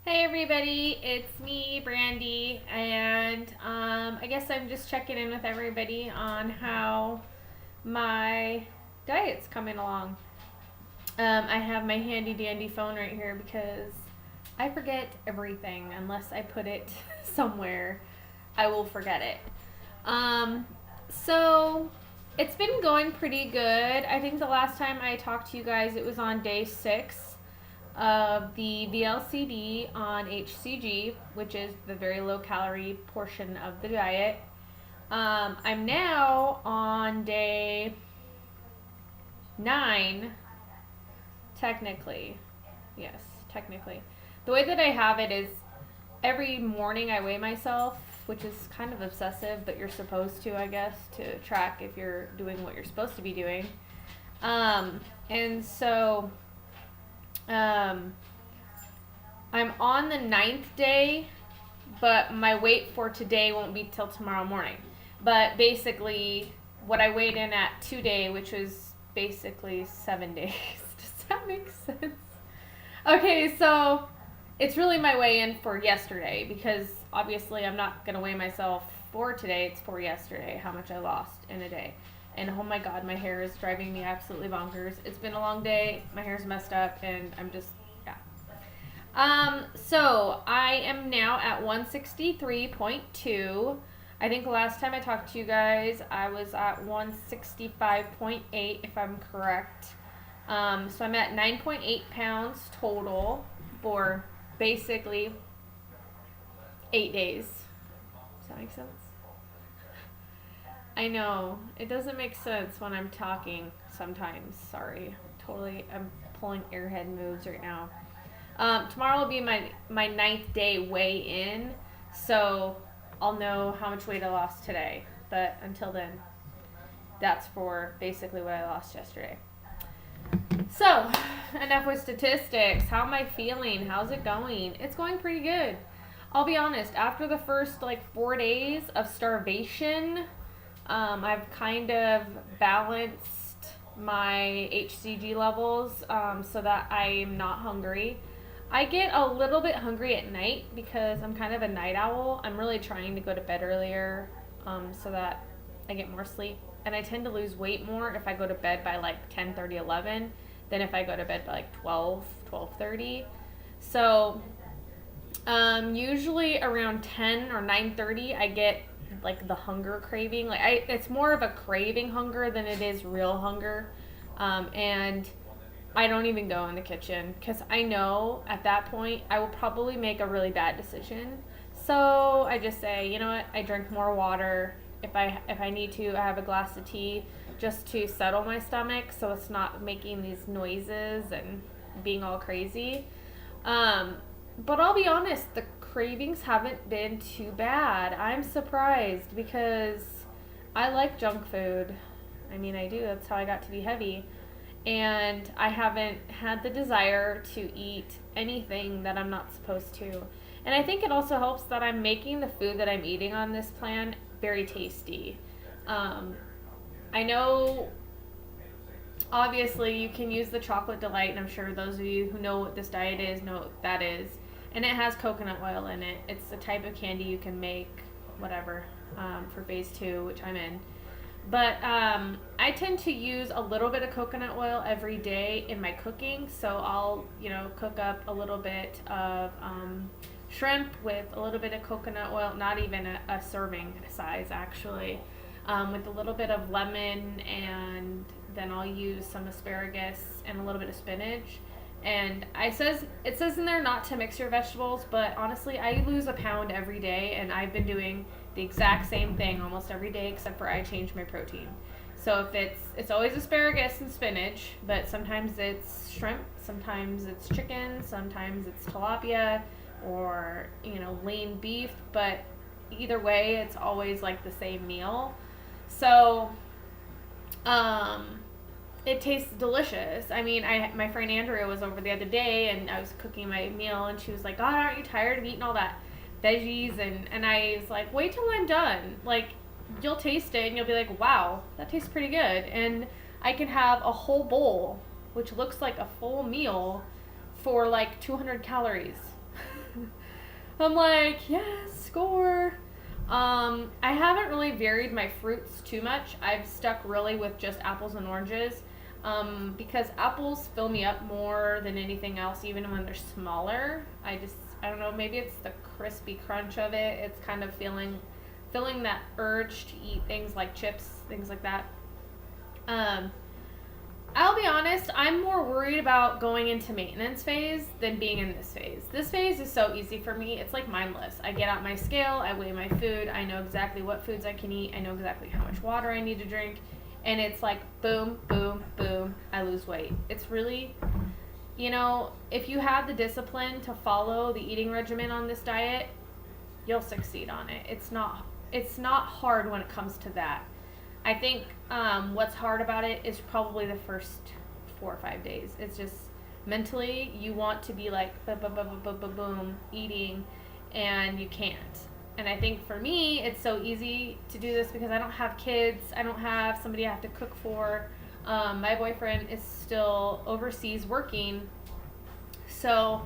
Hey everybody, it's me, Brandy, and I guess I'm just checking in with everybody on how my diet's coming along. I have my handy dandy phone right here because I forget everything unless I put it somewhere. I will forget it. Um, so it's been going pretty good. I think the last time I talked to you guys, it was on day 6 of the VLCD on HCG, which is the very low calorie portion of the diet. I'm now on day 9, technically. Yes, technically. The way that I have it is every morning I weigh myself, which is kind of obsessive, but you're supposed to, I guess, to track if you're doing what you're supposed to be doing. And so um, I'm on the 9th day, but my weight for today won't be till tomorrow morning. But basically, what I weighed in at today, which was basically 7 days. Does that make sense? Okay, so it's really my weigh in for yesterday because obviously I'm not going to weigh myself for today. It's for yesterday, how much I lost in a day. And oh my god, my hair is driving me absolutely bonkers. It's been a long day. My hair's messed up and I'm just, yeah. So I am now at 163.2. I think last time I talked to you guys, I was at 165.8 if I'm correct. So I'm at 9.8 pounds total for basically 8 days. Does that make sense? I know. It doesn't make sense when I'm talking sometimes. Sorry. Totally, I'm pulling airhead moves right now. Tomorrow will be my 9th day weigh in, so I'll know how much weight I lost today. But until then, that's for basically what I lost yesterday. So, enough with statistics. How am I feeling? How's it going? It's going pretty good. I'll be honest, after the first 4 days of starvation, I've kind of balanced my HCG levels so that I'm not hungry. I get a little bit hungry at night because I'm kind of a night owl. I'm really trying to go to bed earlier so that I get more sleep. And I tend to lose weight more if I go to bed by 10:30, 11 than if I go to bed by 12, 12:30. So usually around 10 or 9:30 I get the hunger craving. It's more of a craving hunger than it is real hunger. And I don't even go in the kitchen because I know at that point I will probably make a really bad decision. So I just say, you know what? I drink more water. If I need to, I have a glass of tea just to settle my stomach so it's not making these noises and being all crazy. But I'll be honest, the cravings haven't been too bad. I'm surprised because I like junk food. I mean, I do. That's how I got to be heavy. And I haven't had the desire to eat anything that I'm not supposed to. And I think it also helps that I'm making the food that I'm eating on this plan very tasty. I know, obviously, you can use the chocolate delight, and I'm sure those of you who know what this diet is know what that is. And it has coconut oil in it. It's a type of candy you can make, whatever, for phase 2, which I'm in. But I tend to use a little bit of coconut oil every day in my cooking. So I'll, cook up a little bit of shrimp with a little bit of coconut oil, not even a serving size actually, with a little bit of lemon, and then I'll use some asparagus and a little bit of spinach. And it says in there not to mix your vegetables, but honestly, I lose a pound every day, and I've been doing the exact same thing almost every day, except for I change my protein. So if it's always asparagus and spinach, but sometimes it's shrimp, sometimes it's chicken, sometimes it's tilapia, or lean beef. But either way, it's always the same meal. So it tastes delicious. I mean, my friend Andrea was over the other day, and I was cooking my meal, and she was like, God, aren't you tired of eating all that veggies? And I was like, wait till I'm done. You'll taste it, and you'll be like, wow, that tastes pretty good. And I can have a whole bowl, which looks like a full meal, for 200 calories. I'm like, yes, score. I haven't really varied my fruits too much. I've stuck really with just apples and oranges, because apples fill me up more than anything else, even when they're smaller. I don't know, maybe it's the crispy crunch of it. It's kind of feeling that urge to eat things like chips, things like that. Um, I'll be honest, I'm more worried about going into maintenance phase than being in this phase. This phase is so easy for me. It's like mindless. I get out my scale, I weigh my food, I know exactly what foods I can eat, I know exactly how much water I need to drink, and it's like boom, boom, boom, I lose weight. It's really, if you have the discipline to follow the eating regimen on this diet, you'll succeed on it. It's not hard when it comes to that. I think what's hard about it is probably the first 4 or 5 days. It's just mentally you want to be like boom eating, and you can't. And I think for me it's so easy to do this because I don't have kids. I don't have somebody I have to cook for. My boyfriend is still overseas working, so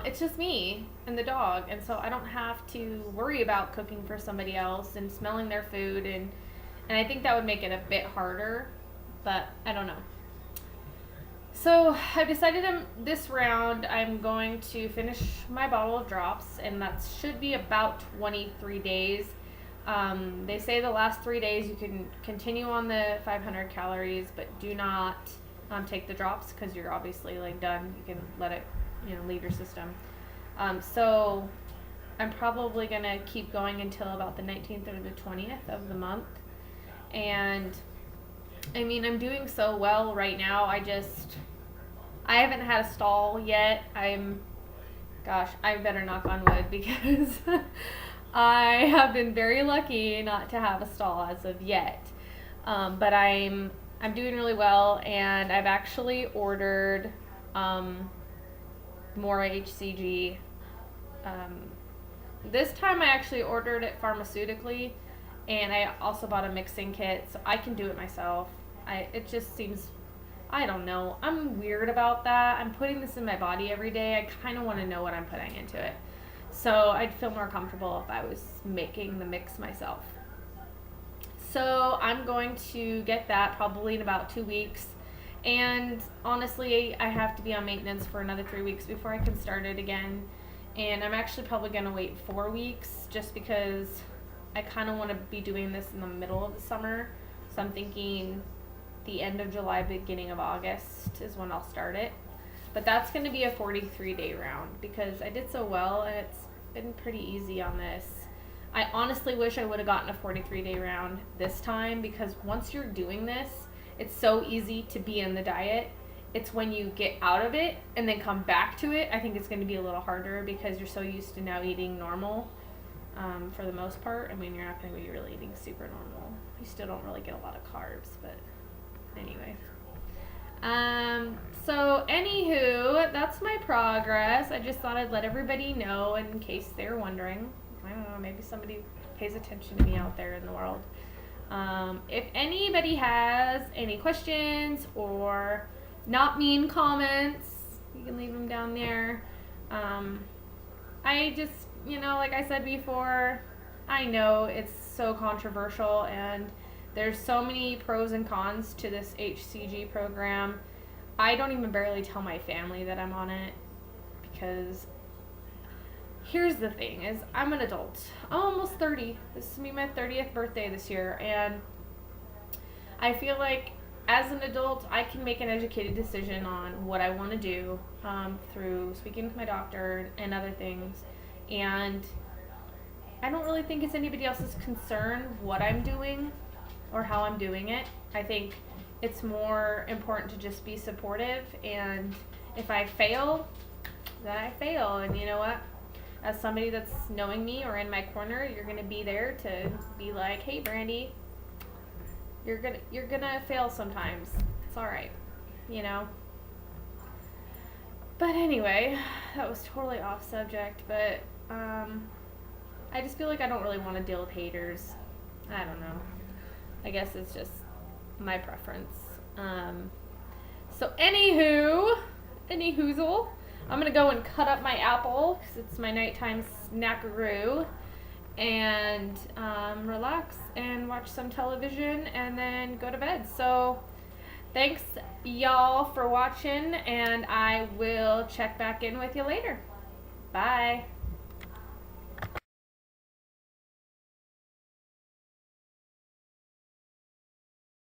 it's just me and the dog, and so I don't have to worry about cooking for somebody else and smelling their food, and I think that would make it a bit harder, but I don't know. So I've decided this round I'm going to finish my bottle of drops, and that should be about 23 days. They say the last 3 days you can continue on the 500 calories, but do not take the drops because you're obviously like done. You can let it leave your system. So I'm probably going to keep going until about the 19th or the 20th of the month. And I mean, I'm doing so well right now. I haven't had a stall yet. I better knock on wood because I have been very lucky not to have a stall as of yet. But I'm doing really well, and I've actually ordered more HCG. This time I actually ordered it pharmaceutically, and I also bought a mixing kit, so I can do it myself. It just seems, I don't know, I'm weird about that. I'm putting this in my body every day. I kind of want to know what I'm putting into it. So I'd feel more comfortable if I was making the mix myself. So I'm going to get that probably in about 2 weeks. And honestly, I have to be on maintenance for another 3 weeks before I can start it again. And I'm actually probably going to wait 4 weeks just because I kind of want to be doing this in the middle of the summer. So I'm thinking the end of July, beginning of August is when I'll start it. But that's going to be a 43-day round because I did so well, and it's been pretty easy on this. I honestly wish I would have gotten a 43-day round this time because once you're doing this, it's so easy to be in the diet. It's when you get out of it and then come back to it, I think it's going to be a little harder because you're so used to now eating normal. For the most part, I mean, you're not going to be really eating super normal. You still don't really get a lot of carbs, but anyway. So anywho, that's my progress. I just thought I'd let everybody know in case they're wondering. I don't know, maybe somebody pays attention to me out there in the world. If anybody has any questions or not mean comments, you can leave them down there. I just, like I said before, I know it's so controversial and there's so many pros and cons to this HCG program. I don't even barely tell my family that I'm on it because here's the thing is I'm an adult. I'm almost 30. This is me my 30th birthday this year, and I feel like as an adult I can make an educated decision on what I want to do through speaking with my doctor and other things, and I don't really think it's anybody else's concern what I'm doing or how I'm doing it. I think it's more important to just be supportive, and if I fail, then I fail, and you know what? As somebody that's knowing me or in my corner, you're gonna be there to be like, hey Brandy, you're gonna fail sometimes. It's alright, But anyway, that was totally off subject, but I just feel like I don't really want to deal with haters. I don't know. I guess it's just my preference. So any hoozle, I'm gonna go and cut up my apple because it's my nighttime snackaroo, and relax and watch some television and then go to bed. So thanks y'all for watching, and I will check back in with you later. Bye.